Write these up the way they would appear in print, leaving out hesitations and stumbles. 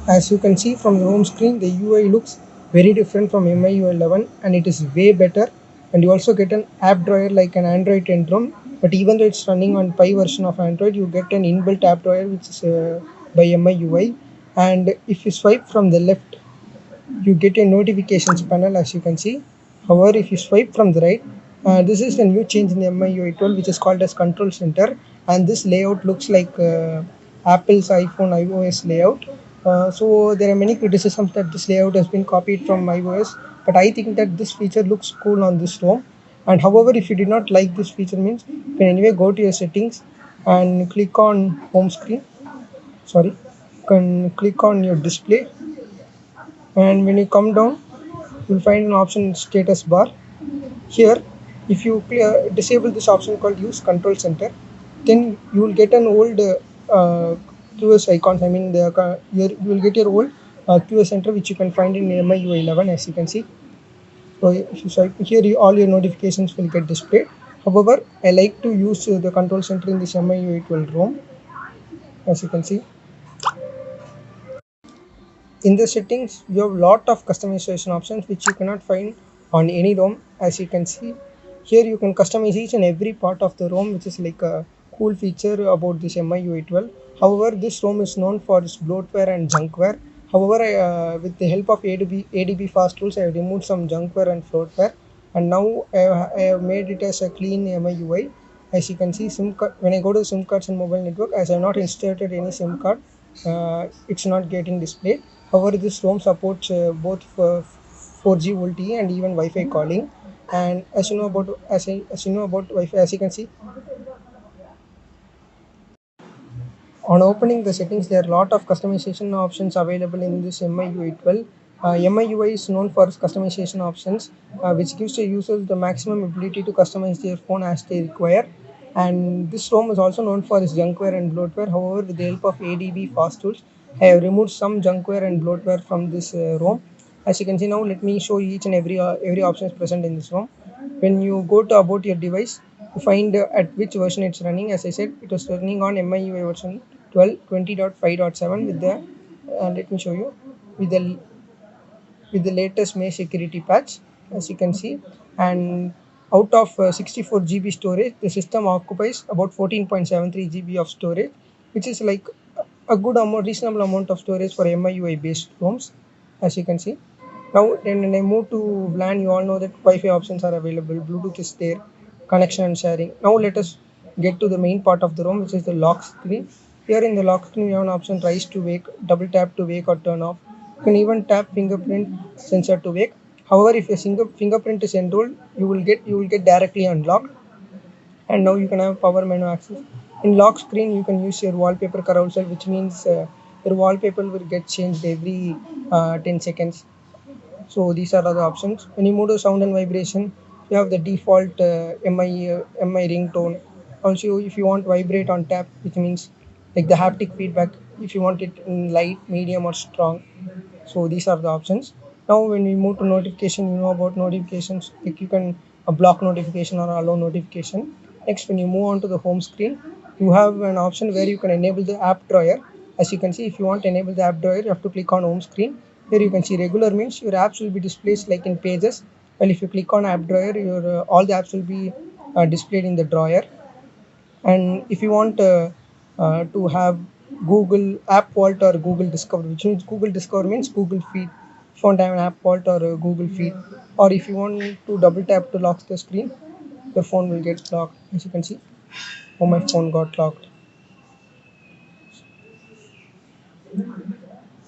As you can see from the home screen, the UI looks very different from MIUI 11 and it is way better. And you also get an app drawer like an Android 10 ROM. But even though it's running on Pi version of Android, you get an inbuilt app drawer which is by MIUI. And if you swipe from the left, you get a notifications panel as you can see. However, if you swipe from the right, this is the new change in the MIUI 12 which is called as control center, and this layout looks like Apple's iPhone iOS layout. So there are many criticisms that this layout has been copied from iOS, but I think that this feature looks cool on this ROM. And however, if you did not like this feature means, you can anyway go to your settings and click on home screen. Sorry, you can click on your display, and when you come down you'll find an option status bar. Here, if you disable this option called use control center, then you will get an old QS icons. I mean, you will get your old QS center which you can find in MIUI 11 as you can see. So if you swipe here, all your notifications will get displayed. However, I like to use the control center in this MIUI 12 ROM as you can see. In the settings, you have lot of customization options which you cannot find on any ROM. As you can see, here you can customize each and every part of the ROM, which is like a cool feature about this MIUI 12. However, this ROM is known for its bloatware and junkware. However, with the help of ADB fast tools, I have removed some junkware and bloatware, and now I have made it as a clean MIUI. As you can see, SIM card, when I go to SIM cards and mobile network, as I have not inserted any SIM card, it's not getting displayed. However, this ROM supports both for 4G LTE and even Wi-Fi calling. And as you know about Wi-Fi, as you can see, on opening the settings, there are a lot of customization options available in this MIUI 12. MIUI is known for its customization options, which gives the users the maximum ability to customize their phone as they require. And this ROM is also known for its junkware and bloatware. However, with the help of ADB fast tools, I have removed some junkware and bloatware from this ROM. As you can see now, let me show you each and every option is present in this ROM. When you go to about your device, to find at which version it's running. As I said, it was running on MIUI version 12 20.5.7 with the let me show you with the latest May security patch, as you can see. And out of 64 GB storage, the system occupies about 14.73 GB of storage, which is like a good amount, reasonable amount of storage for MIUI based ROMs, as you can see. Now, then when I move to LAN, you all know that Wi-Fi options are available, Bluetooth is there, connection and sharing. Now, let us get to the main part of the ROM, which is the lock screen. Here in the lock screen, you have an option rise to wake, double tap to wake or turn off. You can even tap fingerprint sensor to wake. However, if your fingerprint is enrolled, you will get directly unlocked. And now you can have power menu access. In lock screen, you can use your wallpaper carousel, which means your wallpaper will get changed every 10 seconds. So these are other options. When you move to sound and vibration, you have the default MI ringtone. Also, if you want vibrate on tap, which means like the haptic feedback, if you want it in light, medium, or strong. So these are the options. Now, when we move to notification, you know about notifications. Like you can block notification or allow notification. Next, when you move on to the home screen, you have an option where you can enable the app drawer. As you can see, if you want to enable the app drawer, you have to click on home screen. Here you can see regular means your apps will be displayed like in pages. Well, if you click on app drawer, your all the apps will be displayed in the drawer. And if you want to have Google app vault or Google discover, which means Google discover means Google feed. If you want to have an app vault or a Google feed, or if you want to double tap to lock the screen, your phone will get locked. As you can see, oh, my phone got locked.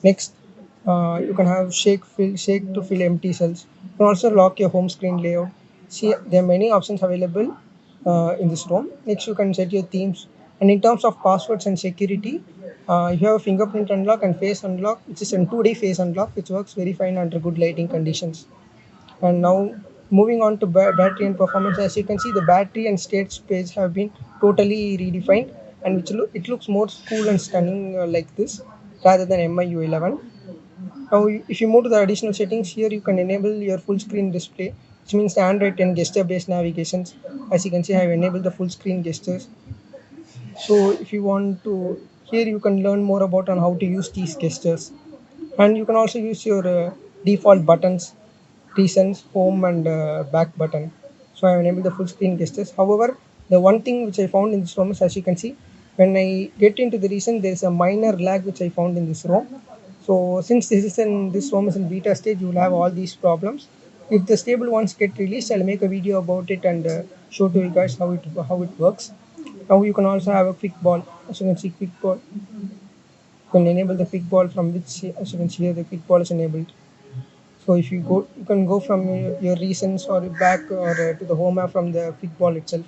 Next, you can have shake to fill empty cells. You can also lock your home screen layout. See, there are many options available in this ROM. Next, you can set your themes. And in terms of passwords and security, you have a fingerprint unlock and face unlock, which is a 2-day face unlock, which works very fine under good lighting conditions. And now, moving on to battery and performance, as you can see, the battery and state space have been totally redefined, and it looks more cool and stunning like this rather than MIU 11. Now, if you move to the additional settings, here you can enable your full screen display, which means the Android 10 gesture based navigations. As you can see, I have enabled the full screen gestures. So if you want to, here you can learn more about on how to use these gestures. And you can also use your default buttons, recents, home and back button. So I enabled the full screen gestures. However, the one thing which I found in this ROM is, as you can see, when I get into the recent, there is a minor lag which I found in this ROM. So since this ROM is in beta stage, you will have all these problems. If the stable ones get released, I'll make a video about it and show to you guys how it works. Now you can also have a quick ball. As you can see, quick ball. You can enable the quick ball, from which, as you can see here, the quick ball is enabled. So if you go, you can go from your recents or back or to the home app from the quick ball itself.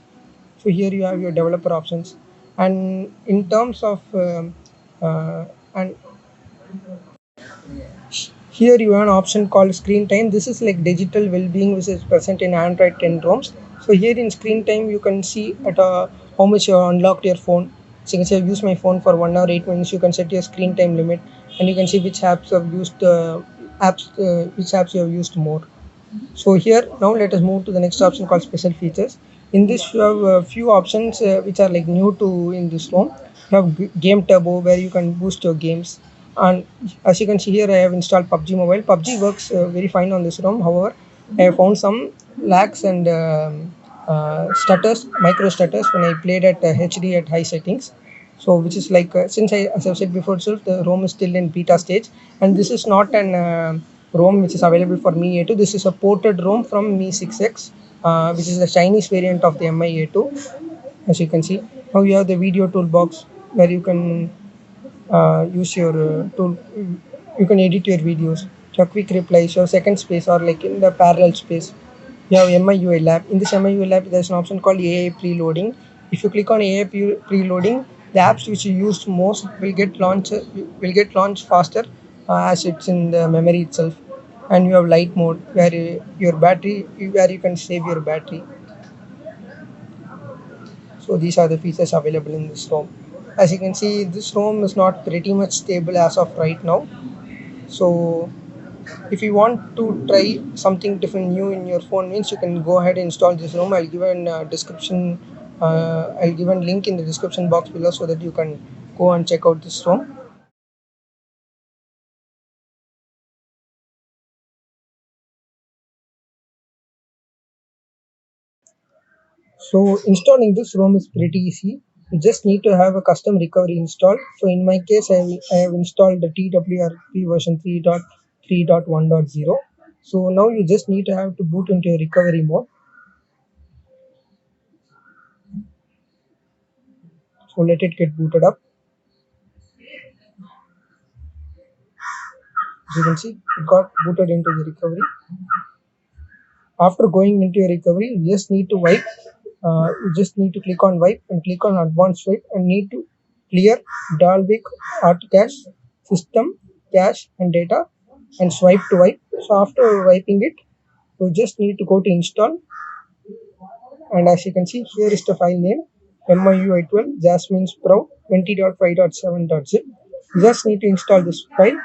So here you have your developer options, and in terms of and here you have an option called screen time. This is like digital well-being which is present in Android 10 ROMs. So here in screen time you can see at how much you have unlocked your phone. So you can say I've used my phone for 1 hour 8 minutes. You can set your screen time limit, and you can see which apps have used which apps you have used more. So here now let us move to the next option called special features. In this you have a few options which are like new to in this ROM. You have game turbo where you can boost your games, and as you can see here I have installed PUBG Mobile. PUBG works very fine on this ROM. However, I have found some lags and stutters, micro stutters when I played at HD at high settings. So which is like since as I've said before itself, the ROM is still in beta stage, and this is not an ROM which is available for Mi A2. This is a ported ROM from Mi 6X, which is the Chinese variant of the Mi A2. As you can see, now you have the video toolbox where you can use your tool. You can edit your videos, your quick replies, your second space, or like in the parallel space. You have MIUI lab. In this MIUI lab, there's an option called AI preloading. If you click on AI preloading, the apps which you used most will get launched faster as it's in the memory itself. And you have light mode where your battery, where you can save your battery. So these are the features available in this ROM. As you can see, this ROM is not pretty much stable as of right now. So if you want to try something different new in your phone, means you can go ahead and install this ROM. I'll give an description. I'll give a link in the description box below so that you can go and check out this ROM. So installing this ROM is pretty easy. You just need to have a custom recovery installed. So in my case, I have installed the TWRP version 3.3.1.0. So now you just need to have to boot into your recovery mode. So let it get booted up. As you can see, it got booted into the recovery. After going into your recovery, you just need to wipe. You just need to click on wipe and click on advanced wipe and need to clear Dalvik art cache, system, cache and data, and swipe to wipe. So after wiping it, you just need to go to install, and as you can see, here is the file name MIUI12 Jasmine Sprout 20.5.7.zip. You just need to install this file,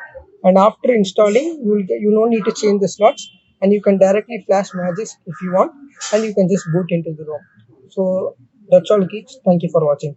and after installing, you don't need to change the slots, and you can directly flash Magisk if you want, and you can just boot into the ROM. So that's all, geeks. Thank you for watching.